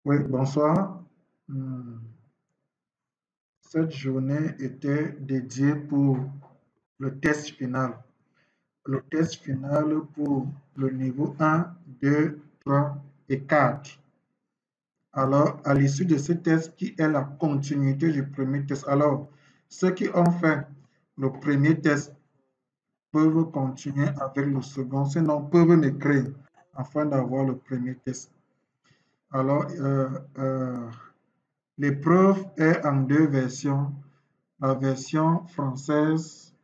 Oui, bonsoir. Cette journée était dédiée pour le test final. Le test final pour le niveau 1, 2, 3 et 4. Alors, à l'issue de ce test qui est la continuité du premier test, alors ceux qui ont fait le premier test peuvent continuer avec le second, sinon peuvent m'écrire afin d'avoir le premier test. Alors, l'épreuve est en deux versions, la version française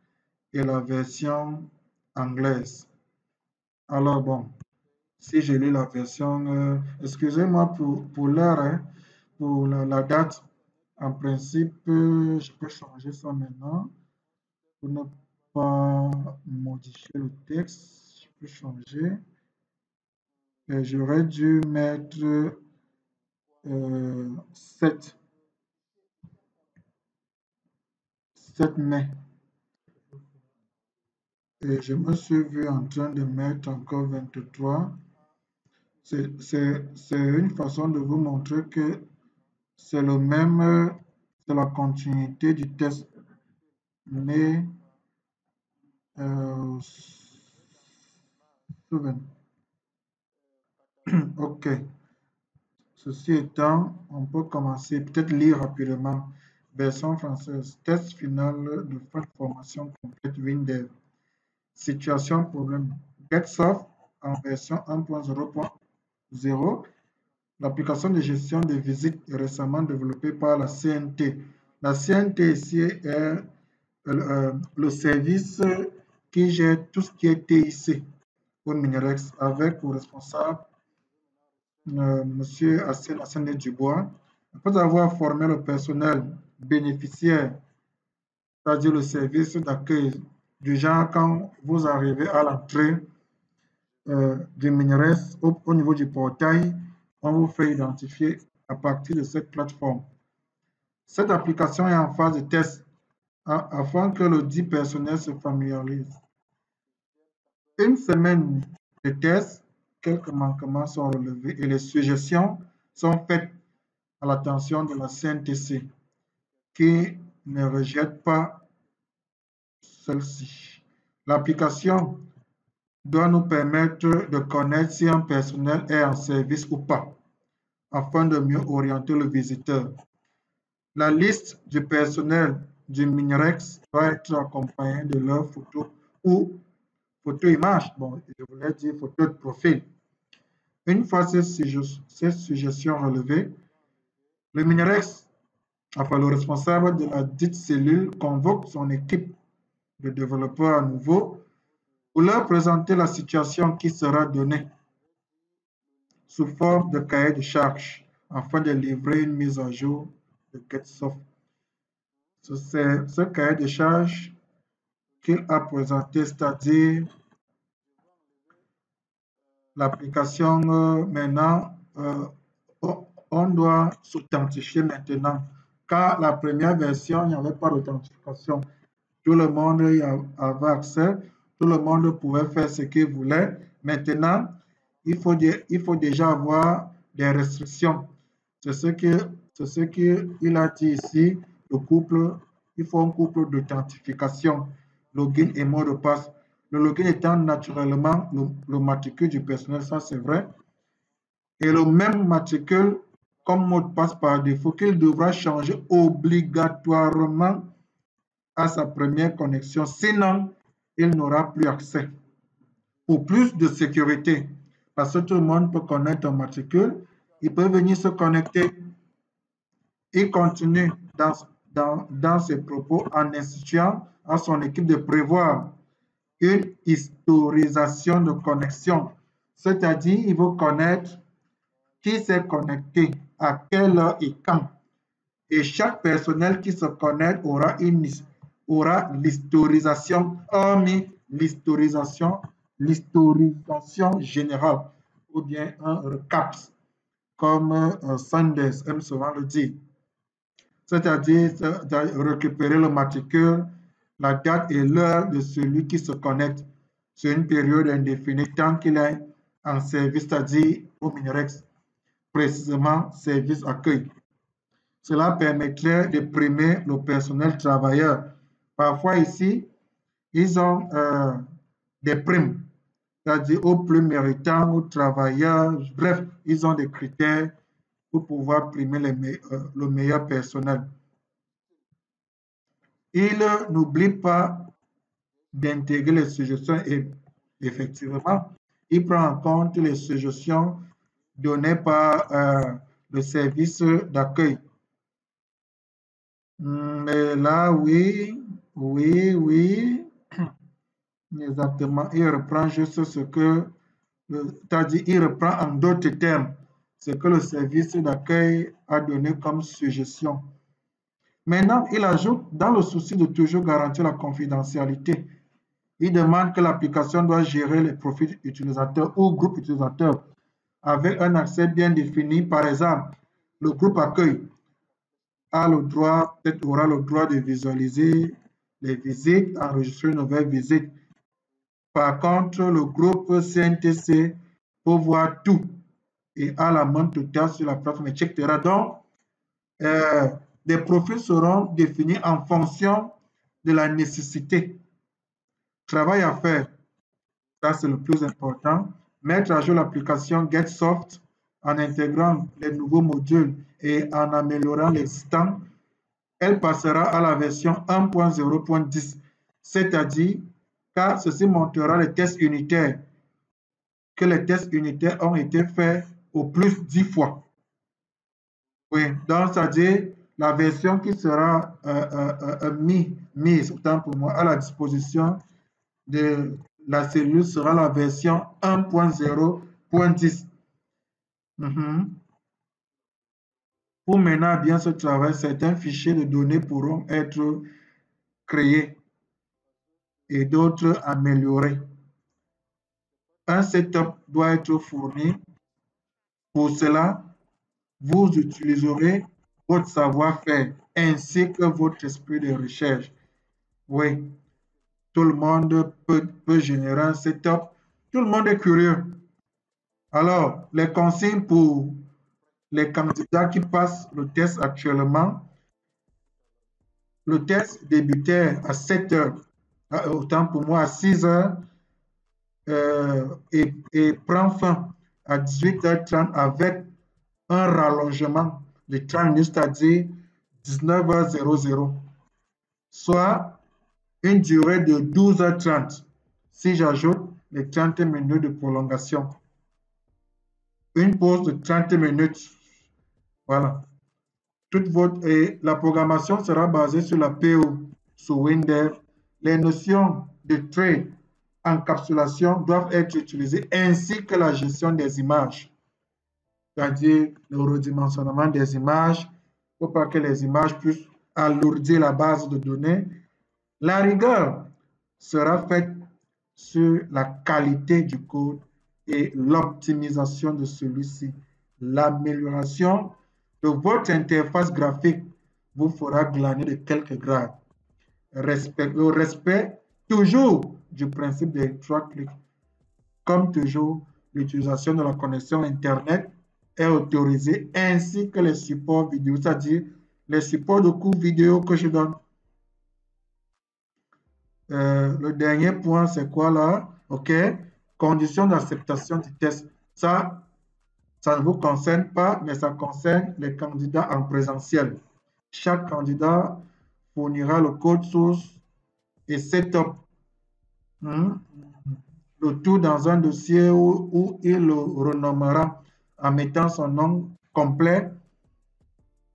et la version anglaise. Alors bon, si je lis la version, excusez-moi pour l'heure, hein, pour la date, en principe, je peux changer ça maintenant pour ne pas modifier le texte. Je peux changer. Et j'aurais dû mettre 7 mai. Et je me suis vu en train de mettre encore 23. C'est une façon de vous montrer que c'est le même, c'est la continuité du test. Mais, ok. Ceci étant, on peut commencer, peut-être lire rapidement. Version française, test final de fin de formation complète WinDev. Situation, problème. GetSoft en version 1.0.0. L'application de gestion des visites est récemment développée par la CNT. La CNT ici est le service qui gère tout ce qui est TIC au Minerex avec pour responsable M. Assène Dubois. Après avoir formé le personnel bénéficiaire, c'est-à-dire le service d'accueil du genre quand vous arrivez à l'entrée du Minerex au niveau du portail, on vous fait identifier à partir de cette plateforme. Cette application est en phase de test afin que le dit personnel se familiarise. Une semaine de test, quelques manquements sont relevés et les suggestions sont faites à l'attention de la CNTC qui ne rejette pas celle-ci. L'application doit nous permettre de connaître si un personnel est en service ou pas, afin de mieux orienter le visiteur. La liste du personnel du Minerex doit être accompagnée de leur photo ou photo-image, bon, je voulais dire photo de profil. Une fois ces suggestions relevées, le Minerex, enfin le responsable de la dite cellule, convoque son équipe de développeurs à nouveau pour leur présenter la situation qui sera donnée sous forme de cahier de charge afin de livrer une mise à jour de GetSoft. C'est ce cahier de charge qu'il a présenté, c'est-à-dire l'application maintenant, on doit s'authentifier maintenant. Car la première version, il n'y avait pas d'authentification. Tout le monde y avait accès, tout le monde pouvait faire ce qu'il voulait. Maintenant, il faut déjà avoir des restrictions. C'est ce qu'il a dit ici, le couple, il faut un couple d'authentification, login et mot de passe. Le login étant naturellement le matricule du personnel, ça c'est vrai. Et le même matricule comme mot de passe par défaut qu'il devra changer obligatoirement à sa première connexion. Sinon, il n'aura plus accès. Pour plus de sécurité, parce que tout le monde peut connaître un matricule, il peut venir se connecter. Il continue dans ses propos en instituant à son équipe de prévoir une historisation de connexion. C'est-à-dire, il veut connaître qui s'est connecté, à quelle heure et quand. Et chaque personnel qui se connecte aura l'historisation, hormis l'historisation générale, ou bien un recap, comme Sanders aime souvent le dire. C'est-à-dire récupérer le matricule, la date et l'heure de celui qui se connecte sur une période indéfinie tant qu'il est en service, c'est-à-dire au Minerex. précisément service accueil. Cela permettrait de primer le personnel travailleur. Parfois ici, ils ont des primes, c'est-à-dire au plus méritant, aux travailleurs. Bref, ils ont des critères pour pouvoir primer le meilleur personnel. Il n'oublie pas d'intégrer les suggestions et effectivement, il prend en compte les suggestions données par le service d'accueil. Mais là, oui, exactement. Il reprend juste ce que, c'est-à-dire, il reprend en d'autres termes ce que le service d'accueil a donné comme suggestion. Maintenant, il ajoute, dans le souci de toujours garantir la confidentialité, il demande que l'application doit gérer les profils utilisateurs ou groupes utilisateurs avec un accès bien défini. Par exemple, le groupe accueil a le droit, peut-être aura le droit de visualiser les visites, enregistrer une nouvelle visite. Par contre, le groupe CNTC peut voir tout et a la main totale sur la plateforme, etc. Donc, des profils seront définis en fonction de la nécessité. Travail à faire, ça c'est le plus important. Mettre à jour l'application GetSoft en intégrant les nouveaux modules et en améliorant l'existant. Elle passera à la version 1.0.10, c'est-à-dire car ceci montrera les tests unitaires, que les tests unitaires ont été faits au plus 10 fois. Oui, donc c'est-à-dire la version qui sera mise, autant pour moi, à la disposition de la cellule sera la version 1.0.10. Pour mener bien ce travail, certains fichiers de données pourront être créés et d'autres améliorés. Un setup doit être fourni. Pour cela, vous utiliserez votre savoir-faire ainsi que votre esprit de recherche. Oui, tout le monde peut générer un setup. Tout le monde est curieux. Alors, les consignes pour les candidats qui passent le test actuellement, le test débutait à 7 heures, autant pour moi à 6 heures, et prend fin à 18h30 avec un rallongement de 30 minutes, c'est-à-dire 19h00, soit une durée de 12h30, si j'ajoute les 30 minutes de prolongation. Une pause de 30 minutes. Voilà. Et la programmation sera basée sur la PO, sur Windev. Les notions de trade, encapsulation doivent être utilisées, ainsi que la gestion des images, c'est-à-dire le redimensionnement des images, pour pas que les images puissent alourdir la base de données. La rigueur sera faite sur la qualité du code et l'optimisation de celui-ci. L'amélioration de votre interface graphique vous fera glaner de quelques grades. Le respect toujours du principe des 3 clics. Comme toujours, l'utilisation de la connexion Internet est autorisée ainsi que les supports vidéo, c'est-à-dire les supports de cours vidéo que je donne. Le dernier point, c'est quoi là? OK. Conditions d'acceptation du test. Ça ne vous concerne pas, mais ça concerne les candidats en présentiel. Chaque candidat fournira le code source et setup. Le tout dans un dossier où il le renommera en mettant son nom complet.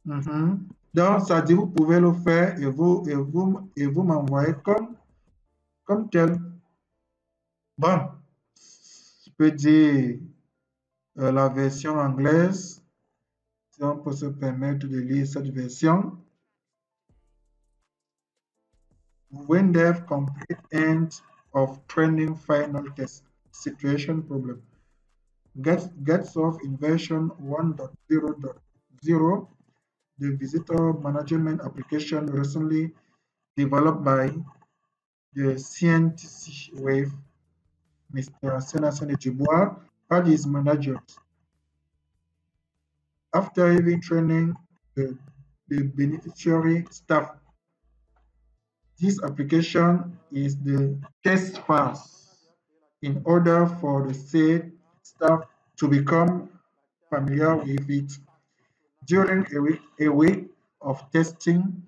Donc, ça dit, vous pouvez le faire et vous m'envoyez comme tel. Bon, je peux dire la version anglaise, si on peut se permettre de lire cette version. Windev complete end of training final test. Situation problem. GetSoft in version 1.0.0, the visitor management application recently developed by the CNTC Wave, Mr. Senasene Dubois, and his managers. after even training the beneficiary staff, this application is the test phase in order for the said staff to become familiar with it. During a week of testing,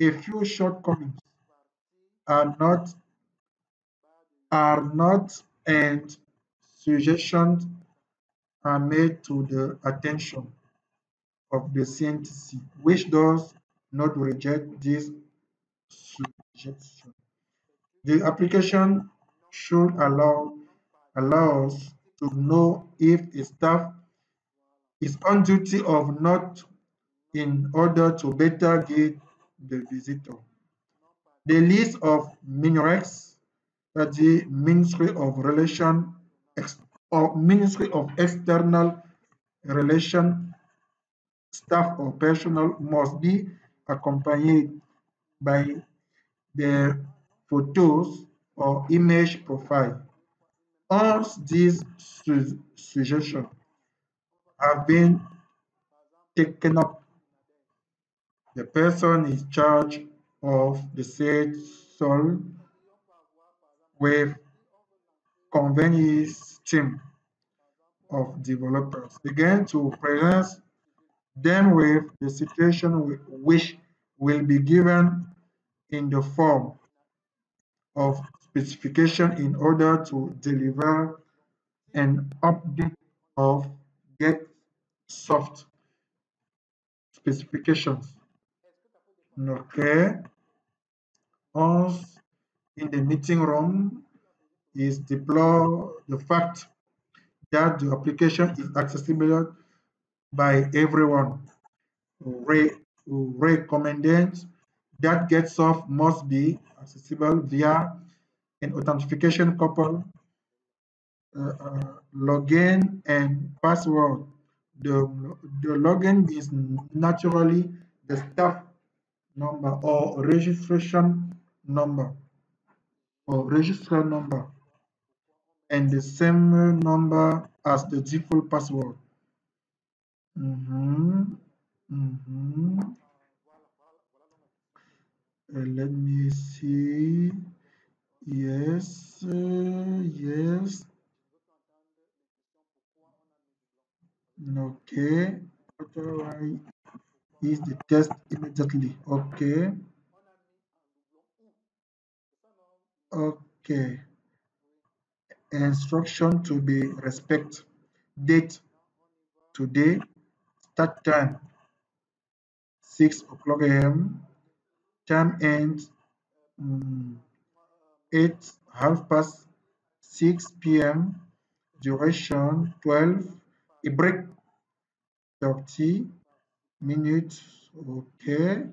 a few shortcomings are not and suggestions are made to the attention of the CNTC, which does not reject this suggestion. The application should allow us to know if a staff is on duty or not in order to better guide the visitor. The list of MINREX, the Ministry of Relation or Ministry of External Relation staff or personnel must be accompanied by their photos or image profile. Once these suggestions have been taken up, the person in charge of the said soul will convene his team of developers again to present them with the situation which will be given in the form of specification in order to deliver an update of get soft specifications. Okay. Once in the meeting room is deploy the fact that the application is accessible by everyone. Recommended that GetSoft must be accessible via an authentication couple, login and password. The login is naturally the staff number or registration number and the same number as the default password. Let me see. Yes, yes. Okay. Why is the test immediately? Okay. Okay. Instruction to be respect. Date today. Start time 6 o'clock a.m. Time ends 6 p.m. Duration 12. A break 30 minutes. Okay.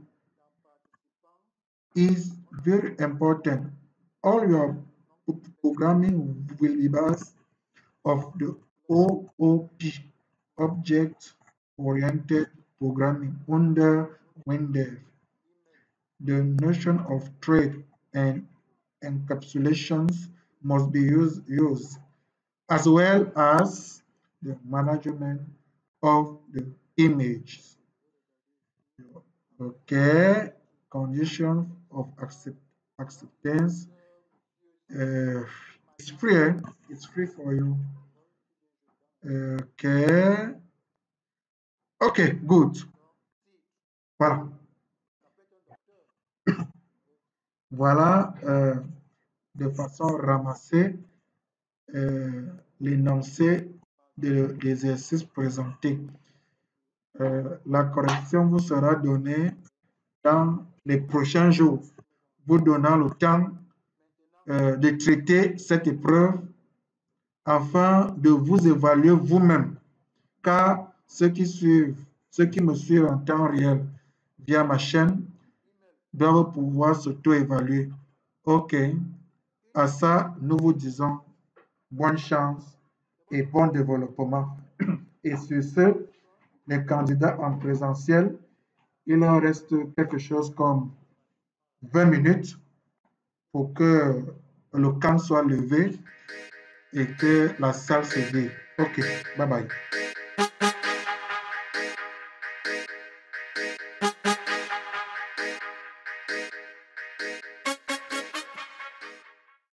Is very important. All your programming will be based of the OOP, Object Oriented Programming, under WinDev. The notion of thread and encapsulations must be used, as well as the management of the images. Okay, condition of acceptance. It's free. It's free for you. Okay. Okay, good. Voilà. Voilà de façon ramassée l'énoncé de l'exercice présenté. La correction vous sera donnée dans les prochains jours, vous donnant le temps de traiter cette épreuve afin de vous évaluer vous-même, car ceux qui me suivent en temps réel via ma chaîne doivent pouvoir s'auto-évaluer. OK. À ça, nous vous disons bonne chance et bon développement. Et sur ce, les candidats en présentiel, il leur reste quelque chose comme 20 minutes pour que le camp soit levé et que la salle se vide. OK, bye bye.